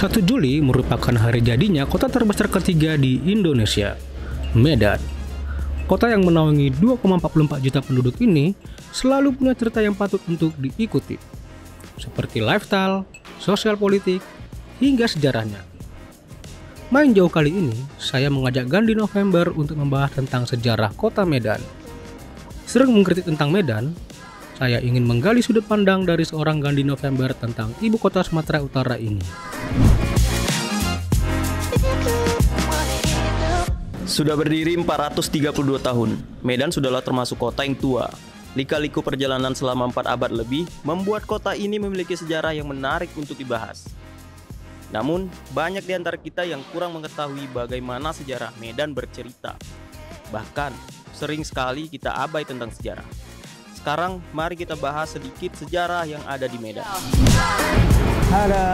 1 Juli merupakan hari jadinya kota terbesar ketiga di Indonesia, Medan. Kota yang menaungi 2,44 juta penduduk ini selalu punya cerita yang patut untuk diikuti, seperti lifestyle, sosial politik, hingga sejarahnya. Main jauh kali ini, saya mengajak Gandhi November untuk membahas tentang sejarah kota Medan. Sering mengkritik tentang Medan, saya ingin menggali sudut pandang dari seorang Gandhi November tentang ibu kota Sumatera Utara ini. Sudah berdiri 432 tahun, Medan sudahlah termasuk kota yang tua. Lika-liku perjalanan selama 4 abad lebih membuat kota ini memiliki sejarah yang menarik untuk dibahas. Namun, banyak di antara kita yang kurang mengetahui bagaimana sejarah Medan bercerita. Bahkan, sering sekali kita abai tentang sejarah. Sekarang, mari kita bahas sedikit sejarah yang ada di Medan. Ada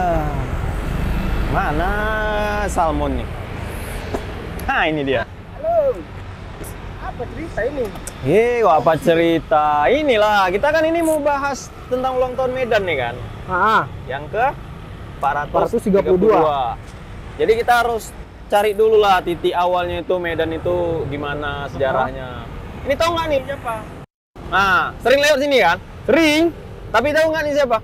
mana salmon nih? Nah, ini dia. Halo, apa cerita ini? Apa cerita? Inilah, kita kan ini mau bahas tentang ulang tahun Medan nih kan? Yang ke 432. Jadi kita harus cari dulu lah titik awalnya itu Medan itu gimana sejarahnya. Ini tahu nggak nih siapa? Nah, sering lewat sini kan? Sering. Tapi tahu nggak nih siapa?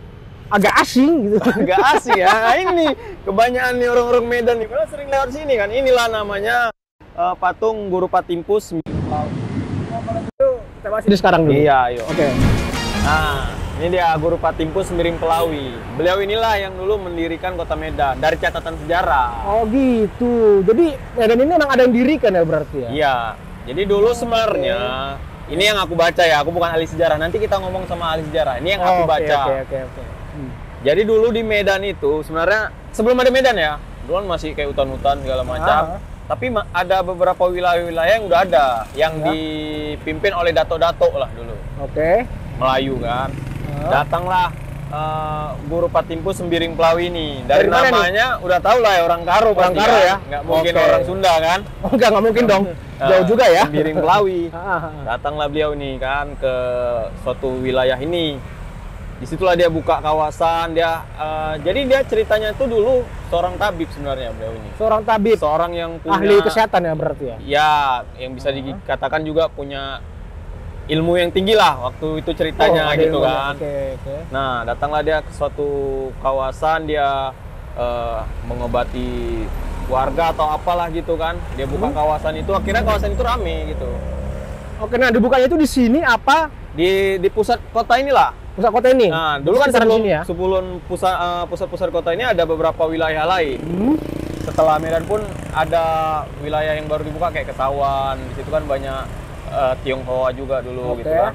Agak asing gitu. Agak asing ya. Nah, ini kebanyakan nih orang-orang Medan nih. Kalau sering lewat sini kan. Inilah namanya patung Guru Patimpus. Kita bahas ini sekarang dulu. Iya, ayo. Oke. Nah, ini dia Guru Patimpus Miring Pelawi. Beliau inilah yang dulu mendirikan kota Medan dari catatan sejarah. Oh gitu. Jadi Medan ini memang ada yang dirikan ya berarti ya? Iya. Jadi dulu sebenarnya ini yang aku baca ya. Aku bukan ahli sejarah. Nanti kita ngomong sama ahli sejarah. Ini yang aku baca. Oke. Jadi dulu di Medan itu sebenarnya sebelum ada Medan ya, dulu kan masih kayak hutan-hutan segala macam. Tapi ada beberapa wilayah-wilayah yang udah ada, yang dipimpin oleh dato-dato lah dulu. Oke. Melayu kan. Datanglah Guru Patimpus Sembiring Pelawi ini. Dari mana namanya udah tau lah ya, orang Karo. Orang Karo ya? Nggak mungkin orang Sunda kan? Oh nggak mungkin dong. Jauh juga ya? Sembiring Pelawi. Datanglah beliau nih kan ke suatu wilayah ini. Disitulah dia buka kawasan, jadi dia ceritanya itu dulu seorang tabib sebenarnya beliau ini. Seorang tabib? Seorang yang punya... Ahli kesehatan ya berarti ya? Ya, yang bisa dikatakan juga punya ilmu yang tinggi lah waktu itu ceritanya gitu kan. Oke. Nah, datanglah dia ke suatu kawasan, dia mengobati warga atau apalah gitu kan. Dia buka kawasan itu, akhirnya kawasan itu rame gitu. Oke, nah dibukanya itu di sini apa? Di pusat kota inilah. Pusat kota ini? Nah, dulu kan sebelum pusat-pusat kota ini ada beberapa wilayah lain. Setelah Medan pun ada wilayah yang baru dibuka kayak Kesawan. Di situ kan banyak Tionghoa juga dulu gitu kan.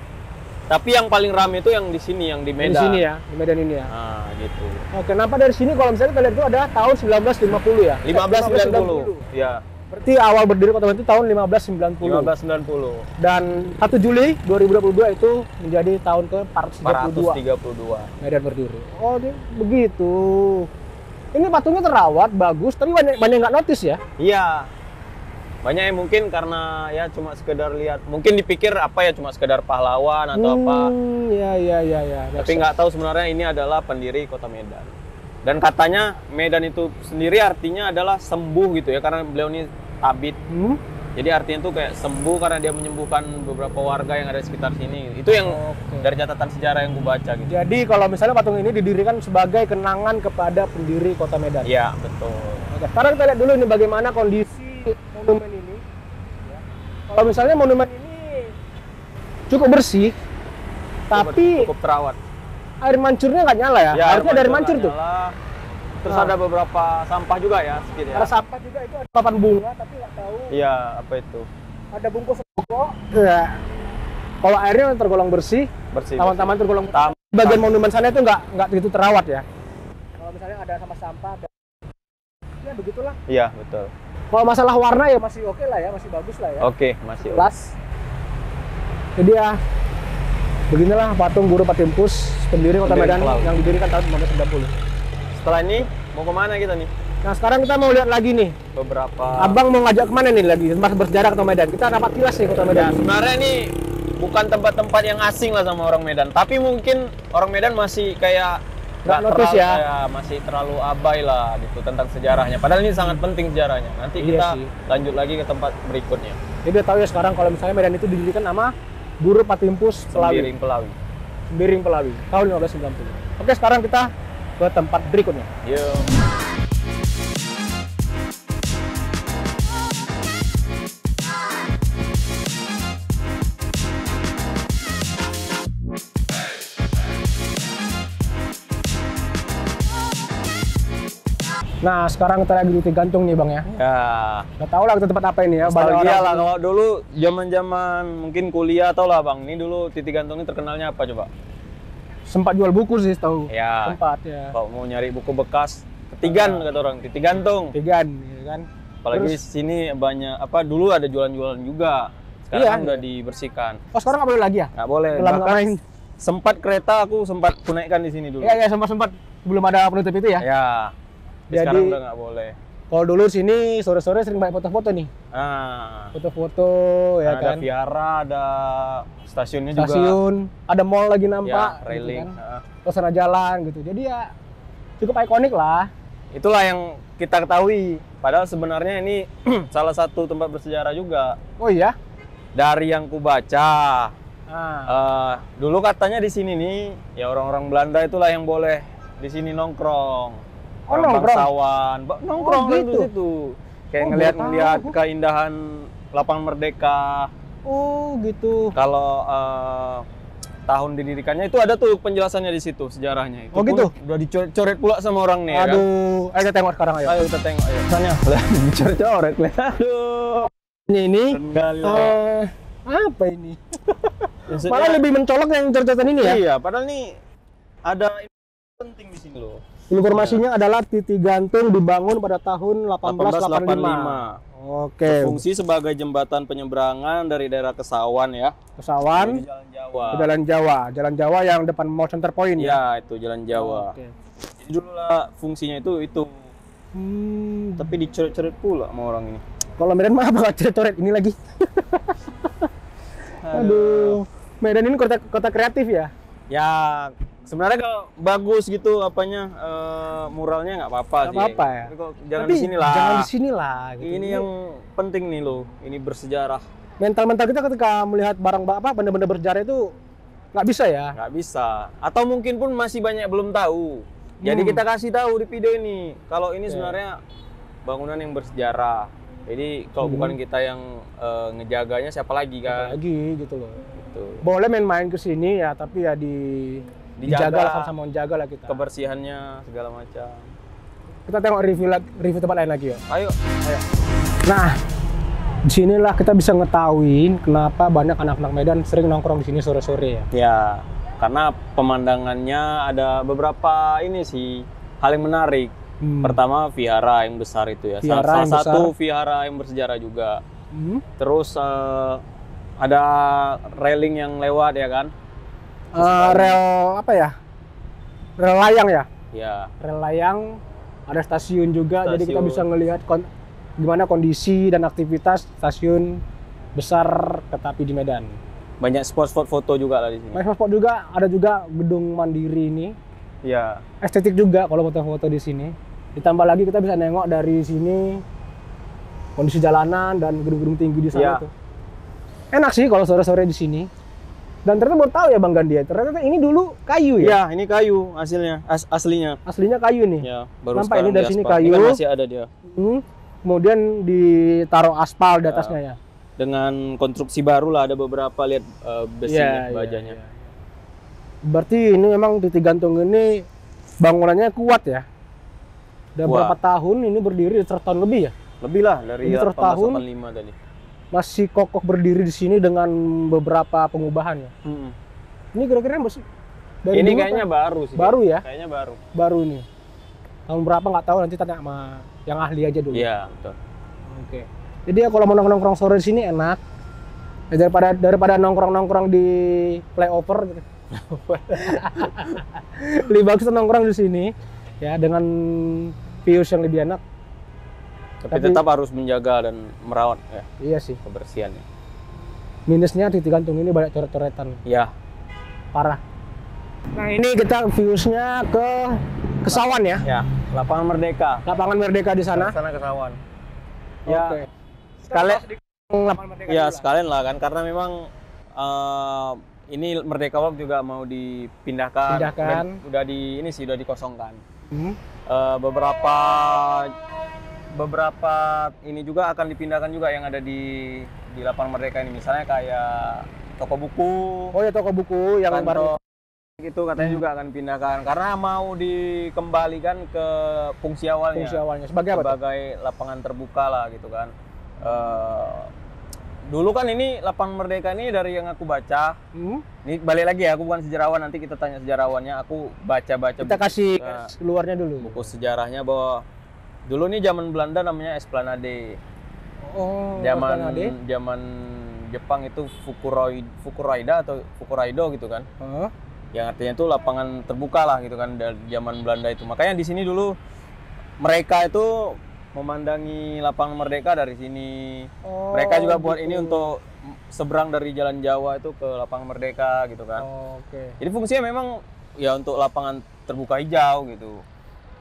Tapi yang paling ramai itu yang di sini, yang di Medan. Di sini ya, di Medan ini ya. Nah, gitu. Oke, kenapa dari sini kalau misalnya kita lihat itu ada tahun 1950 ya? 1590. Ya. Berarti awal berdiri kota Medan itu tahun 1590. 1590. Dan 1 Juli 2022 itu menjadi tahun ke 432. Medan berdiri. Oh, begitu. Ini patungnya terawat, bagus, tapi banyak nggak notice ya? Iya. Banyak yang mungkin karena ya cuma sekedar lihat, mungkin dipikir apa ya cuma sekedar pahlawan atau apa. Iya. Tapi nggak tahu sebenarnya ini adalah pendiri kota Medan. Dan katanya Medan itu sendiri artinya adalah sembuh gitu ya, karena beliau ini tabib. Jadi artinya tuh kayak sembuh karena dia menyembuhkan beberapa warga yang ada di sekitar sini. Itu yang dari catatan sejarah yang gue baca gitu. Jadi kalau misalnya patung ini didirikan sebagai kenangan kepada pendiri kota Medan. Iya, betul. Oke, sekarang kita lihat dulu ini bagaimana kondisi monumen ini. Ya. Kalau misalnya monumen ini cukup bersih, tapi cukup terawat. Air mancurnya nggak nyala ya? Harusnya dari mancur tuh. Terus ada beberapa sampah juga ya, sedikit ya. Ada sampah juga, itu ada papan bunga, tapi nggak tahu. Iya, apa itu? Ada bungkus rokok. Ya. Kalau airnya tergolong bersih, taman-taman tergolong bersih. Bagian monumen sana itu nggak begitu terawat ya. Kalau misalnya ada sampah, ya begitulah. Iya, betul. Kalau masalah warna ya masih oke lah ya, masih bagus lah ya. Oke, masih. Jelas. Jadi ya, beginilah patung Guru Patimpus, pendiri kota Medan yang didirikan tahun 1990. Setelah ini mau kemana kita nih? Nah sekarang kita mau lihat lagi nih. Beberapa. Abang mau ngajak kemana nih lagi? Tempat bersejarah kota Medan. Kita dapat kilas nih kota Medan. Ya, sebenarnya ini bukan tempat-tempat yang asing lah sama orang Medan. Tapi mungkin orang Medan masih kayak nggak notice terlalu, ya. masih terlalu abai lah gitu tentang sejarahnya. Padahal ini sangat penting sejarahnya. Nanti Iya kita sih. lanjut lagi ke tempat berikutnya. Jadi dia tahu ya sekarang kalau misalnya Medan itu didirikan nama Guru Patimpus Pelawi. Sembiring Pelawi. Sembiring Pelawi tahun 1590. Oke, sekarang kita ke tempat berikutnya. Yuk. Nah, sekarang kita lagi di Tigantung nih Bang ya. Ya. Nggak tahu lah kita tempat apa ini ya. Banyak Nostalgia orang- lah kalau dulu zaman-zaman mungkin kuliah atau lah Bang. Ini dulu Titik Gantung ini terkenalnya apa coba? Sempat jual buku sih tahu. Ya. Sempat ya. Kalau mau nyari buku bekas, ketigan kata orang, Titik Gantung. Tigan, ya kan. Apalagi sini banyak apa dulu ada jualan-jualan juga. Sekarang Iya. kan udah dibersihkan. Oh, sekarang nggak boleh lagi ya? Nggak boleh. Udah lama Bahkan main. sempat kereta aku sempat naikkan di sini dulu. Iya, sempat belum ada penutup itu ya. Ya. Jadi- Sekarang udah nggak boleh. Kalau dulu sini sore-sore sering banyak foto-foto nih. Nah, Foto-foto ya ada kan. Viara, ada stasiunnya juga. Stasiun, ada mall lagi nampak, Ya, railing. gitu kan. Terus ada jalan gitu. Jadi ya cukup ikonik lah. Itulah yang kita ketahui. Padahal sebenarnya ini salah satu tempat bersejarah juga. Oh iya. Dari yang kubaca, Nah, dulu katanya di sini nih, ya orang-orang Belanda itulah yang boleh di sini nongkrong. Oh, Orang nongkrong? bangsawan, nongkrong Oh, lah gitu? di situ. Kayak Oh, ngelihat baru tahu. keindahan lapangan Merdeka. oh gitu. Kalau tahun didirikannya itu ada tuh penjelasannya di situ, sejarahnya. Itu Oh, pun gitu? udah dicoret pula sama orang nih. Ya kan? Aduh, ayo kita tengok sekarang ayo. Ayo kita tengok ayo. Sana, dicoret-coret. Aduh. Ini Kali lah. apa ini? Maksudnya- Malah lebih mencolok yang catatan ini ya. Iya, padahal nih ada penting di sini loh. Informasinya adalah Titik Gantung dibangun pada tahun 1885. 1885. Oke. Fungsi sebagai jembatan penyeberangan dari daerah Kesawan ya. Kesawan Menuju Jalan Jawa. ke Jalan Jawa. Jalan Jawa yang depan Mall Center Point ya. Ya, itu Jalan Jawa. Oke. Jadi dulu lah fungsinya itu. Tapi dicoret-coret pula sama orang ini. Kalau Medan mah apa coret ini lagi? Aduh. Medan ini kota kreatif ya. Ya, sebenarnya kalau bagus gitu apanya muralnya nggak apa-apa Nggak sih. apa-apa ya. Tapi kok jangan Tapi di sini lah. Jangan di sini lah. Gitu. Ini yang penting nih loh. Ini bersejarah. Mental kita ketika melihat barang apa benda-benda bersejarah itu nggak bisa ya. Nggak bisa. Atau mungkin pun masih banyak belum tahu. Jadi kita kasih tahu di video ini kalau ini sebenarnya bangunan yang bersejarah. Jadi kalau bukan kita yang ngejaganya siapa lagi kan? Lagi gitu loh. Gitu. Boleh main-main ke sini ya, tapi ya dijaga lah, sama-sama menjaga lah kita. Kebersihannya segala macam. Kita tengok review tempat lain lagi ya. Ayo. Nah, disinilah kita bisa ngetahuin kenapa banyak anak-anak Medan sering nongkrong di sini sore-sore ya. Ya, karena pemandangannya ada beberapa ini sih hal yang menarik. Pertama vihara yang besar itu ya. Vihara Salah yang satu besar. vihara yang bersejarah juga. Hmm. Terus ada railing yang lewat ya kan? Rel apa ya? Rel layang ya? Ya. Rel layang, ada stasiun juga, jadi kita Stasiun. bisa ngelihat gimana kondisi dan aktivitas stasiun besar kereta api di Medan. Banyak spot-spot foto juga lah di sini. Banyak spot juga, ada juga gedung Mandiri ini. Iya. Estetik juga kalau foto-foto di sini. Ditambah lagi kita bisa nengok dari sini kondisi jalanan dan gedung-gedung tinggi di sana Iya. tuh. Enak sih kalau sore-sore di sini. Dan ternyata baru tahu ya Bang Gandia, ternyata ini dulu kayu ya. Iya, ini kayu hasilnya, aslinya. Aslinya kayu nih. Ya, baru Nampak ini sekarang dari sini diaspal. Ini kayu. kan masih ada dia. Kemudian ditaruh aspal di atasnya ya. Dengan konstruksi baru lah, ada beberapa lihat besinya, bajanya. iya. Berarti ini memang Titik Gantung ini bangunannya kuat ya. Udah Kuat. berapa tahun ini berdiri, 100 tahun lebih ya. Lebih lah dari Ini 100 tahun. 1885 tadi. Masih kokoh berdiri di sini dengan beberapa pengubahan ya. Ini kira-kira masih dari Ini dulu kayaknya kan? baru sih. Baru ya? Kayaknya baru. Baru ini. Tahun berapa nggak tahu, nanti tanya sama yang ahli aja dulu. Iya, betul. Oke. Jadi ya kalau mau nongkrong sore di sini enak. Ya, daripada nongkrong di flyover gitu. Lebih bagus nongkrong di sini ya dengan views yang lebih enak. Tapi tetap harus menjaga dan merawat ya Iya sih. kebersihannya. Minusnya Titik Gantung ini banyak coret-coretan. Iya. Parah. Nah ini kita viewsnya ke Kesawan ya? Ya, Lapangan Merdeka. Lapangan Merdeka di sana. Sana Kesawan. Ya, Oke. sekalian. Lapangan Merdeka Ya juga. sekalian lah kan, karena memang ini Merdeka Walk juga mau dipindahkan. Pindahkan. Udah udah dikosongkan. Hmm. Beberapa ini juga akan dipindahkan juga yang ada di Lapangan Merdeka ini, misalnya kayak toko buku, Oh ya toko buku yang baru. kantor itu katanya juga akan dipindahkan karena mau dikembalikan ke fungsi awalnya. Fungsi awalnya sebagai apa? tuh? Sebagai lapangan terbuka lah gitu kan. Dulu kan ini Lapangan Merdeka ini dari yang aku baca, ini balik lagi ya, aku bukan sejarawan, nanti kita tanya sejarawannya, aku baca-baca Kita kasih Nah, keluarnya dulu. buku sejarahnya bahwa dulu nih zaman Belanda namanya Esplanade. Oh, Zaman Esplanade. zaman Jepang itu Fukuroida atau Fukuraido gitu kan. Hah? Yang artinya itu lapangan terbuka lah gitu kan dari zaman Belanda itu. Makanya di sini dulu mereka itu memandangi Lapangan Merdeka dari sini. Oh, Mereka juga buat gitu. ini untuk seberang dari Jalan Jawa itu ke Lapangan Merdeka gitu kan. Oh, oke. Jadi fungsinya memang ya untuk lapangan terbuka hijau gitu.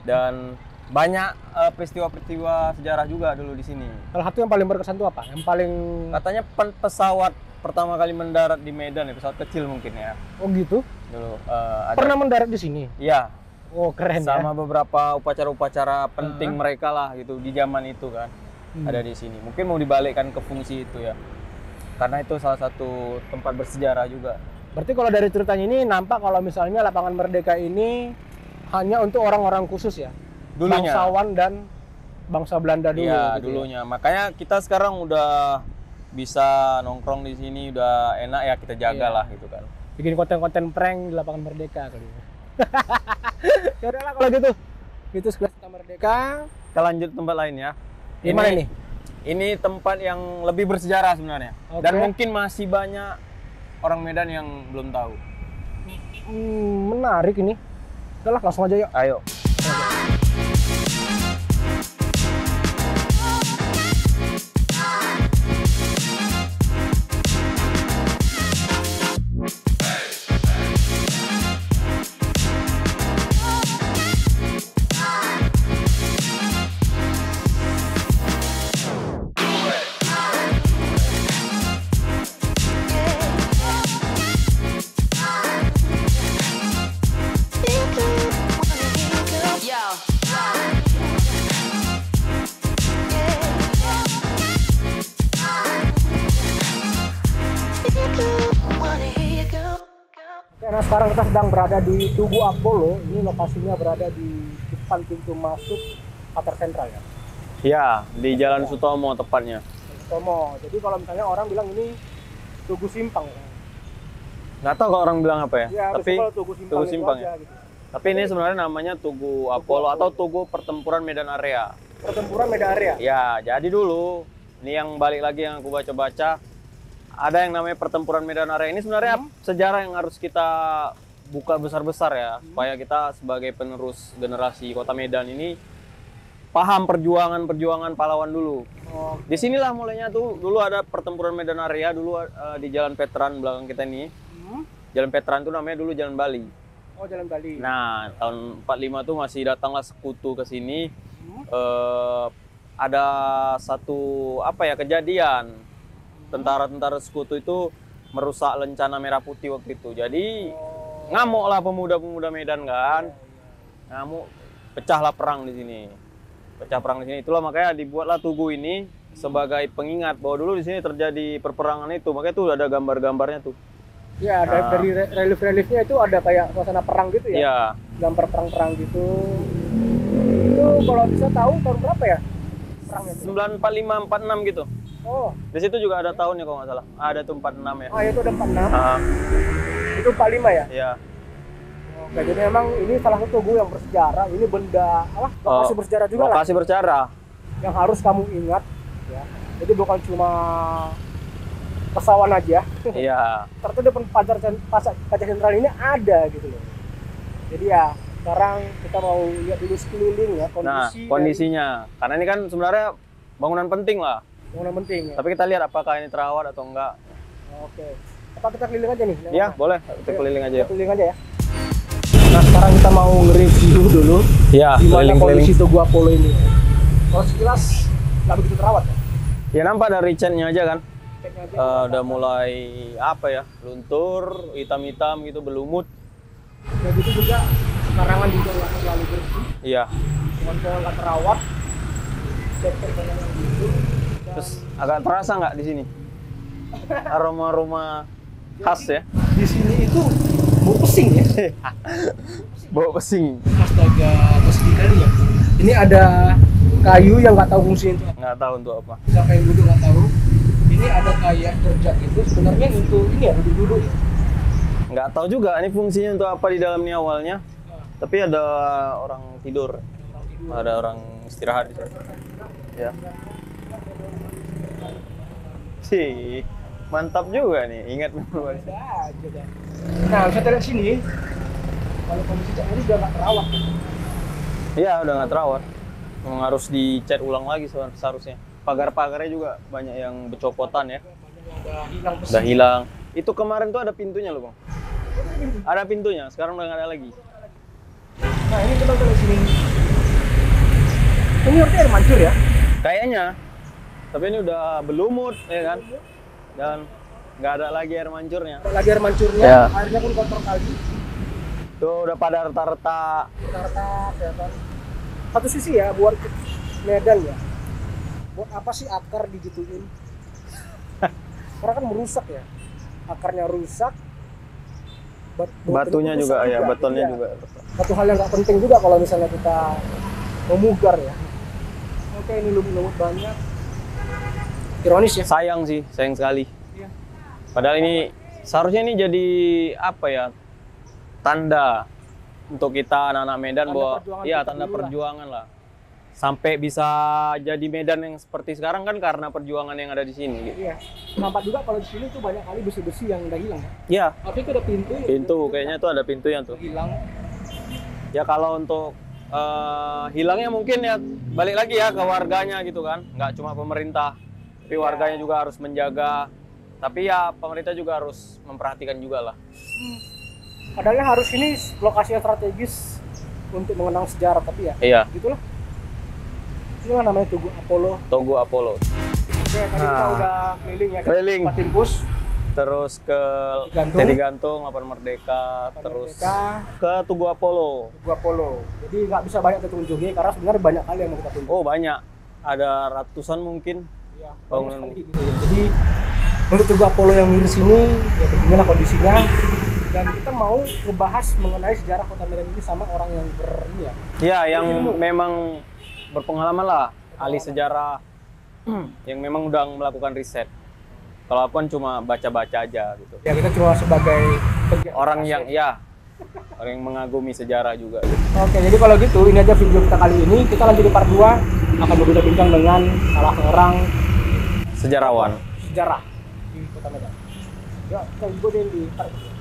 Dan banyak peristiwa-peristiwa sejarah juga dulu di sini. Salah satu yang paling berkesan itu apa? Yang paling Katanya pesawat pertama kali mendarat di Medan ya, pesawat kecil mungkin ya. oh gitu? Dulu ada. Pernah mendarat di sini? Iya, Oh, keren sama ya. beberapa upacara-upacara penting mereka lah gitu di zaman itu kan. Ada di sini. Mungkin mau dibalikkan ke fungsi itu ya. Karena itu salah satu tempat bersejarah juga. Berarti kalau dari ceritanya ini nampak kalau misalnya Lapangan Merdeka ini hanya untuk orang-orang khusus ya? Dulunya. Bangsawan dan bangsa Belanda dulu. Iya, gitu ya? dulunya. Makanya kita sekarang udah bisa nongkrong di sini, udah enak ya, kita jaga Iya. lah gitu kan. Bikin konten-konten prank di Lapangan Merdeka kali ya. Ya udahlah kalau gitu. Itu sekilas kita Merdeka. Kita lanjut tempat lain ya. Di mana ini? Ini tempat yang lebih bersejarah sebenarnya. Oke. Dan mungkin masih banyak orang Medan yang belum tahu. Menarik ini. Udahlah langsung aja yuk. Ayo. Oke, nah sekarang kita sedang berada di Tugu Apollo. Ini lokasinya berada di depan pintu masuk Pasar Sentral ya. Ya, di Jalan Sutomo tepatnya. Tomo. Jadi kalau misalnya orang bilang ini Tugu Simpang. Nggak tahu kalau orang bilang apa ya. Ya, tapi kalau Tugu Simpang, Tugu itu Simpang aja, ya. gitu. Tapi ini sebenarnya namanya Tugu Apollo atau Tugu Pertempuran Medan Area. Pertempuran Medan Area. Ya, jadi dulu ini yang balik lagi yang aku baca-baca, ada yang namanya Pertempuran Medan Area. Ini sebenarnya sejarah yang harus kita buka besar-besar ya, supaya kita sebagai penerus generasi Kota Medan ini paham perjuangan pahlawan dulu. Oh, Disinilah mulainya tuh, dulu ada Pertempuran Medan Area dulu di Jalan Veteran belakang kita ini. Jalan Veteran itu namanya dulu Jalan Bali. oh Jalan Bali. Nah, tahun 45 tuh masih datanglah sekutu ke sini. Ada satu kejadian, tentara-tentara sekutu itu merusak lencana Merah Putih waktu itu. Jadi ngamuklah pemuda-pemuda Medan kan. Ngamuk, pecahlah perang di sini. Pecah perang di sini. Itulah makanya dibuatlah tugu ini sebagai pengingat bahwa dulu di sini terjadi perperangan itu. Makanya tuh ada gambar-gambarnya tuh. Ya, dari relief-reliefnya itu ada kayak suasana perang gitu ya. Iya. Gambar perang-perang gitu. Itu kalau bisa tahu tahun berapa ya? Perangnya itu. 945 46 gitu. Oh, Di situ juga ada tahunnya kalau nggak salah. Ada tuh 46 ya. itu ada 46. Ah, Itu 45 ya? iya. Oke, jadi memang ini salah satu tugu yang bersejarah. Ini benda lokasi bersejarah juga lah Lokasi bersejarah. yang harus kamu ingat ya. Jadi bukan cuma pesawat aja. Iya. Ternyata depan Pasar Sentral ini ada gitu loh. Jadi ya sekarang kita mau lihat dulu sekeliling ya Nah, kondisi kondisinya. Karena ini kan sebenarnya bangunan penting lah. bangunan penting ya. Tapi kita lihat apakah ini terawat atau enggak. Oke. Apa kita keliling aja nih? Iya, boleh. Kita keliling aja Kita yuk. keliling aja ya. Nah sekarang kita mau nge-review dulu Ya, gimana kondisi Tugu Apollo ini. Kalau sekilas nggak begitu terawat ya. Ya nampak dari catnya aja kan. Ceknya aja. Udah mulai apa ya, luntur, hitam-hitam gitu, berlumut. Ya gitu juga karangan juga nggak terlalu bersih. Iya. Kalau nggak terawat, cek yang gitu. Terus agak terasa nggak di sini aroma-aroma khas ya? Di sini itu bau pesing ya. Bau pesing. Astaga, pesing kali ya. Ini ada kayu yang nggak tahu fungsinya itu apa. Nggak tahu untuk apa. Siapa yang duduk nggak tahu. Ini ada kayak kerja gitu. Sebenarnya untuk ini ya duduk-duduk ya. Nggak tahu juga ini fungsinya untuk apa di dalamnya awalnya. Tapi ada orang tidur. Ada orang istirahat di sini. Ya. Sih, mantap juga nih. Ingat memang. Ada aja dah. Nah, bisa lihat sini. Kalau kondisi cat ini sudah nggak terawat. Iya, udah nggak terawat. Memang harus dicat ulang lagi seharusnya. Pagar-pagarnya juga banyak yang bercopotan ya. Udah hilang pesing. Udah hilang. Itu kemarin tuh ada pintunya loh, Bang. Ada pintunya, sekarang udah nggak ada lagi. Nah, ini kita lihat sini. Ini artinya air mancur ya? Kayaknya. Tapi ini udah berlumut, ya kan? Dan nggak ada lagi air mancurnya. Lagi air mancurnya, Ya. airnya pun kotor kali. Tuh udah pada retak-retak. Retak ya kan. Satu sisi ya buat Medan ya. Buat apa sih akar digituin? Karena kan merusak ya. Akarnya rusak. Batunya juga, ya, betonnya Iya. juga. Satu hal yang nggak penting juga kalau misalnya kita memugar ya. Oke, ini lumut-lumut banyak. Ironis ya. Sayang sih, sayang sekali. Iya. Padahal ini seharusnya ini jadi apa ya? Tanda untuk kita anak-anak Medan Tanda bahwa perjuangan iya kita tanda dulu lah. perjuangan lah. Sampai bisa jadi Medan yang seperti sekarang kan karena perjuangan yang ada di sini gitu. Iya. Nampak juga kalau di sini tuh banyak kali besi-besi yang udah hilang ya. Iya, Tapi itu ada pintu. ya. pintu kayaknya tuh ada pintunya tuh. Hilang. Ya kalau untuk hilangnya mungkin ya balik lagi ya ke warganya gitu kan. Nggak cuma pemerintah, tapi warganya juga harus menjaga. Tapi ya pemerintah juga harus memperhatikan juga lah. Padahal harus ini lokasi yang strategis untuk mengenang sejarah, tapi ya Iya, gitulah. Ini kan namanya Tugu Apollo. Tugu Apollo. Oke, tadi kita Nah. udah keliling ya. Keliling. Tempat timpus, Terus ke Gantung. Tedi Gantung, Lapangan Merdeka, terus Merdeka, ke Tugu Apollo. Tugu Apollo. Jadi nggak bisa banyak kita kunjungi karena sebenarnya banyak kali yang mau kita kunjungi. Oh banyak, ada ratusan mungkin. Iya, bangunan. banyak sekali gitu ya. Jadi untuk Tugu Apollo yang di sini, ya beginilah kondisinya. Dan kita mau ngebahas mengenai sejarah Kota Medan ini sama orang yang ini ya. Ya, yang Ilmu. memang berpengalaman lah, ahli sejarah yang memang udah melakukan riset. Kalau aku kan cuma baca-baca aja gitu. Ya kita cuma sebagai pegiat Orang riset. yang ya, orang yang mengagumi sejarah juga. Gitu. Oke, jadi kalau gitu ini aja video kita kali ini. Kita lanjut di part 2 akan berbincang dengan salah seorang Sejarawan. sejarah di Kota Medan. Ya, kita ikutin di part 2.